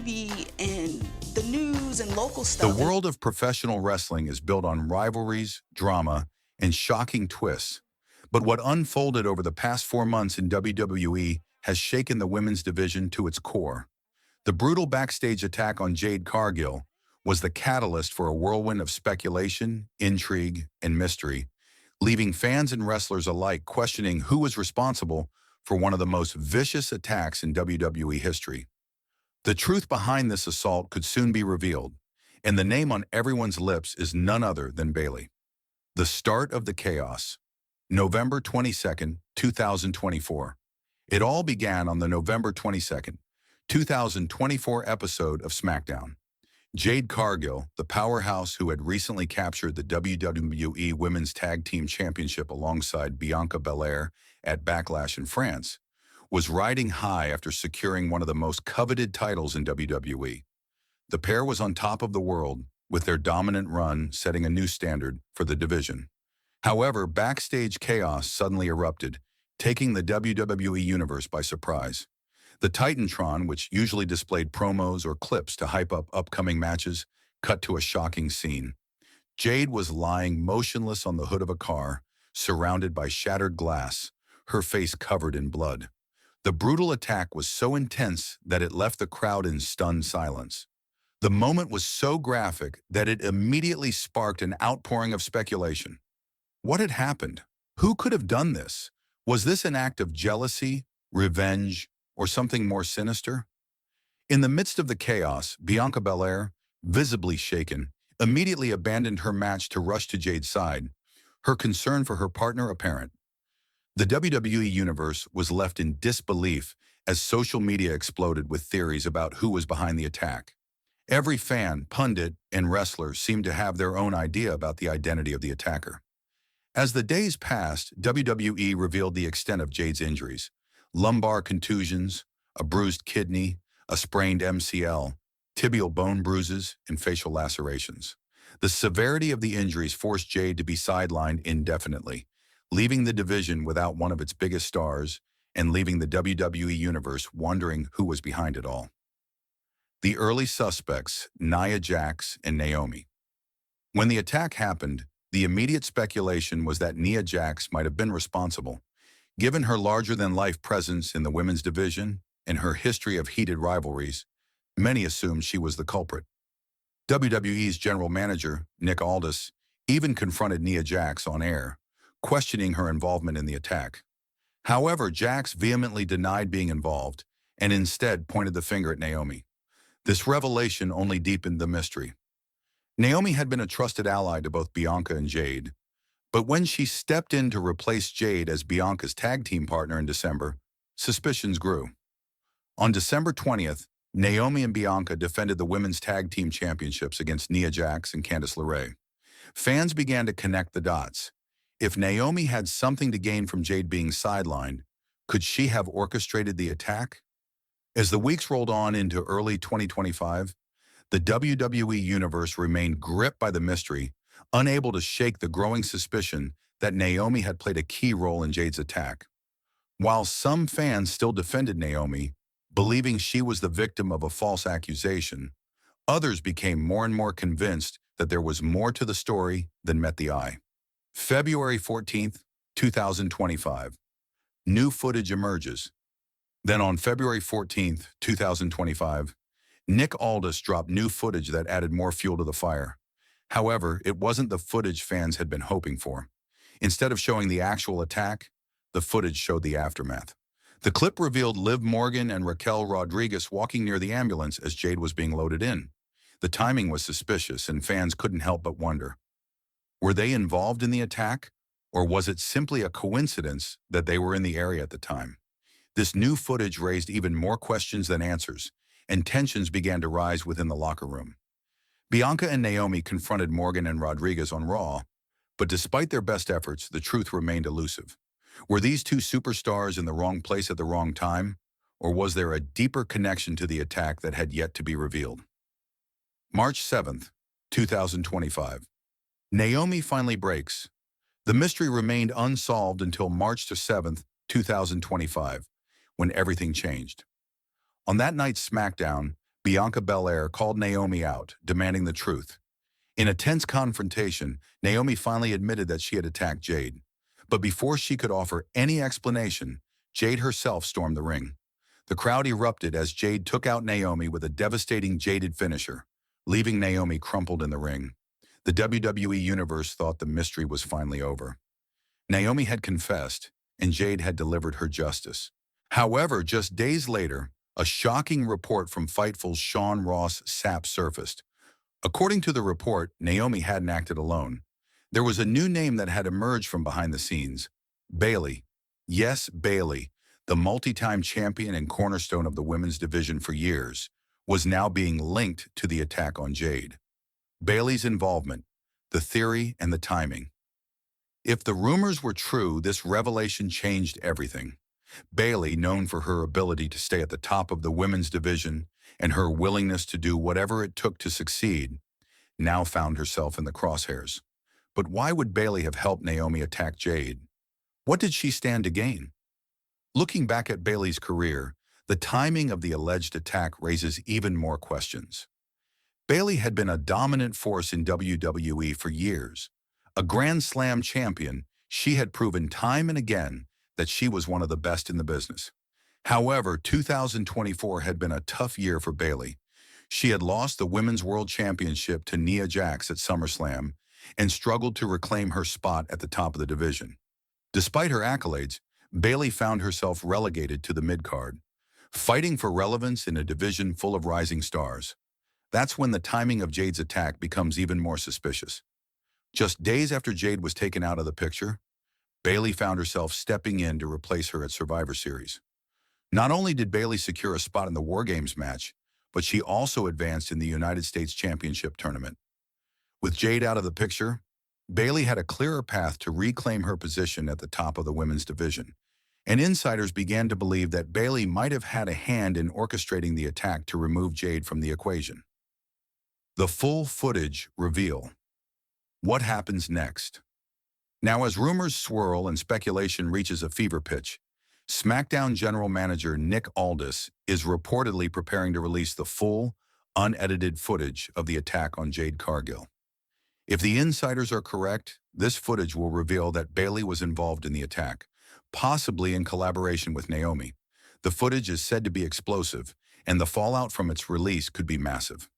TV and the news and local The stuff. And world of professional wrestling is built on rivalries, drama, and shocking twists. But what unfolded over the past 4 months in WWE has shaken the women's division to its core. The brutal backstage attack on Jade Cargill was the catalyst for a whirlwind of speculation, intrigue, and mystery, leaving fans and wrestlers alike questioning who was responsible for one of the most vicious attacks in WWE history. The truth behind this assault could soon be revealed, and the name on everyone's lips is none other than Bayley. The start of the chaos. November 22nd, 2024. It all began on the November 22nd, 2024 episode of SmackDown. Jade Cargill, the powerhouse who had recently captured the WWE Women's Tag Team Championship alongside Bianca Belair at Backlash in France, was riding high after securing one of the most coveted titles in WWE. The pair was on top of the world, with their dominant run setting a new standard for the division. However, backstage chaos suddenly erupted, taking the WWE Universe by surprise. The Titantron, which usually displayed promos or clips to hype up upcoming matches, cut to a shocking scene. Jade was lying motionless on the hood of a car, surrounded by shattered glass, her face covered in blood. The brutal attack was so intense that it left the crowd in stunned silence. The moment was so graphic that it immediately sparked an outpouring of speculation. What had happened? Who could have done this? Was this an act of jealousy, revenge, or something more sinister? In the midst of the chaos, Bianca Belair, visibly shaken, immediately abandoned her match to rush to Jade's side, her concern for her partner apparent. The WWE Universe was left in disbelief as social media exploded with theories about who was behind the attack. Every fan, pundit, and wrestler seemed to have their own idea about the identity of the attacker. As the days passed, WWE revealed the extent of Jade's injuries: lumbar contusions, a bruised kidney, a sprained MCL, tibial bone bruises, and facial lacerations. The severity of the injuries forced Jade to be sidelined indefinitely, leaving the division without one of its biggest stars and leaving the WWE Universe wondering who was behind it all. The early suspects, Nia Jax and Naomi. When the attack happened, the immediate speculation was that Nia Jax might have been responsible. Given her larger-than-life presence in the women's division and her history of heated rivalries, many assumed she was the culprit. WWE's general manager, Nick Aldis, even confronted Nia Jax on air, questioning her involvement in the attack. However, Jax vehemently denied being involved and instead pointed the finger at Naomi. This revelation only deepened the mystery. Naomi had been a trusted ally to both Bianca and Jade, but when she stepped in to replace Jade as Bianca's tag team partner in December, suspicions grew. On December 20th, Naomi and Bianca defended the women's tag team championships against Nia Jax and Candice LeRae. Fans began to connect the dots. If Naomi had something to gain from Jade being sidelined, could she have orchestrated the attack? As the weeks rolled on into early 2025, the WWE Universe remained gripped by the mystery, unable to shake the growing suspicion that Naomi had played a key role in Jade's attack. While some fans still defended Naomi, believing she was the victim of a false accusation, others became more and more convinced that there was more to the story than met the eye. February 14th, 2025. New footage emerges. Then on February 14th, 2025, Nick Aldis dropped new footage that added more fuel to the fire. However, it wasn't the footage fans had been hoping for. Instead of showing the actual attack, the footage showed the aftermath. The clip revealed Liv Morgan and Raquel Rodriguez walking near the ambulance as Jade was being loaded in. The timing was suspicious, and fans couldn't help but wonder. Were they involved in the attack, or was it simply a coincidence that they were in the area at the time? This new footage raised even more questions than answers, and tensions began to rise within the locker room. Bianca and Naomi confronted Morgan and Rodriguez on Raw, but despite their best efforts, the truth remained elusive. Were these two superstars in the wrong place at the wrong time, or was there a deeper connection to the attack that had yet to be revealed? March 7th, 2025. Naomi finally breaks. The mystery remained unsolved until March 7th, 2025, when everything changed. On that night's SmackDown, Bianca Belair called Naomi out, demanding the truth. In a tense confrontation, Naomi finally admitted that she had attacked Jade. But before she could offer any explanation, Jade herself stormed the ring. The crowd erupted as Jade took out Naomi with a devastating jaded finisher, leaving Naomi crumpled in the ring. The WWE Universe thought the mystery was finally over. Naomi had confessed, and Jade had delivered her justice. However, just days later, a shocking report from Fightful's Sean Ross Sapp surfaced. According to the report, Naomi hadn't acted alone. There was a new name that had emerged from behind the scenes. Bayley. Yes, Bayley, the multi-time champion and cornerstone of the women's division for years, was now being linked to the attack on Jade. Bayley's involvement, the theory, and the timing. If the rumors were true, this revelation changed everything. Bayley, known for her ability to stay at the top of the women's division and her willingness to do whatever it took to succeed, now found herself in the crosshairs. But why would Bayley have helped Naomi attack Jade? What did she stand to gain? Looking back at Bayley's career, the timing of the alleged attack raises even more questions. Bayley had been a dominant force in WWE for years. A Grand Slam champion, she had proven time and again that she was one of the best in the business. However, 2024 had been a tough year for Bayley. She had lost the Women's World Championship to Nia Jax at SummerSlam and struggled to reclaim her spot at the top of the division. Despite her accolades, Bayley found herself relegated to the mid-card, fighting for relevance in a division full of rising stars. That's when the timing of Jade's attack becomes even more suspicious. Just days after Jade was taken out of the picture, Bayley found herself stepping in to replace her at Survivor Series. Not only did Bayley secure a spot in the War Games match, but she also advanced in the United States Championship tournament. With Jade out of the picture, Bayley had a clearer path to reclaim her position at the top of the women's division, and insiders began to believe that Bayley might have had a hand in orchestrating the attack to remove Jade from the equation. The full footage reveal. What happens next? Now, as rumors swirl and speculation reaches a fever pitch, SmackDown General Manager Nick Aldis is reportedly preparing to release the full, unedited footage of the attack on Jade Cargill. If the insiders are correct, this footage will reveal that Bayley was involved in the attack, possibly in collaboration with Naomi. The footage is said to be explosive, and the fallout from its release could be massive.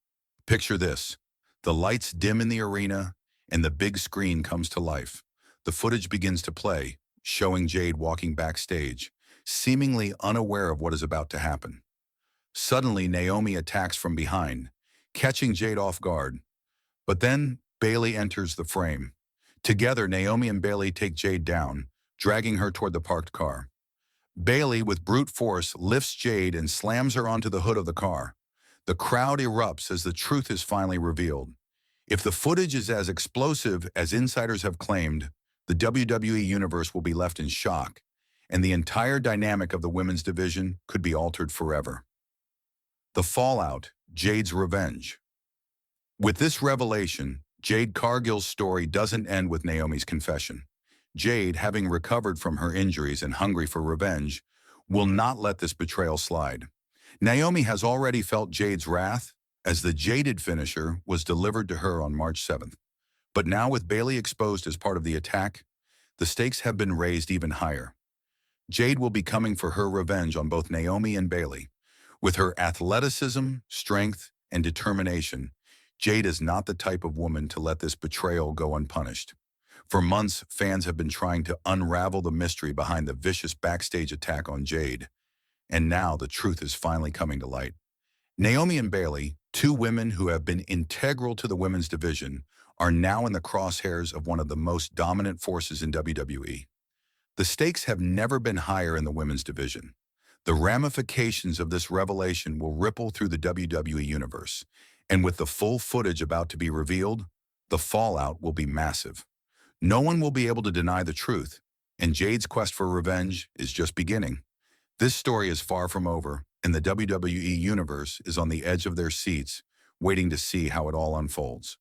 Picture this. The lights dim in the arena, and the big screen comes to life. The footage begins to play, showing Jade walking backstage, seemingly unaware of what is about to happen. Suddenly, Naomi attacks from behind, catching Jade off guard. But then, Bayley enters the frame. Together, Naomi and Bayley take Jade down, dragging her toward the parked car. Bayley, with brute force, lifts Jade and slams her onto the hood of the car. The crowd erupts as the truth is finally revealed. If the footage is as explosive as insiders have claimed, the WWE Universe will be left in shock, and the entire dynamic of the women's division could be altered forever. The fallout, Jade's revenge. With this revelation, Jade Cargill's story doesn't end with Naomi's confession. Jade, having recovered from her injuries and hungry for revenge, will not let this betrayal slide. Naomi has already felt Jade's wrath as the jaded finisher was delivered to her on March 7th. But now, with Bayley exposed as part of the attack, the stakes have been raised even higher. Jade will be coming for her revenge on both Naomi and Bayley. With her athleticism, strength, and determination, Jade is not the type of woman to let this betrayal go unpunished. For months, fans have been trying to unravel the mystery behind the vicious backstage attack on Jade. And now the truth is finally coming to light. Naomi and Bayley, two women who have been integral to the women's division, are now in the crosshairs of one of the most dominant forces in WWE. The stakes have never been higher in the women's division. The ramifications of this revelation will ripple through the WWE Universe. And with the full footage about to be revealed, the fallout will be massive. No one will be able to deny the truth, and Jade's quest for revenge is just beginning. This story is far from over, and the WWE Universe is on the edge of their seats, waiting to see how it all unfolds.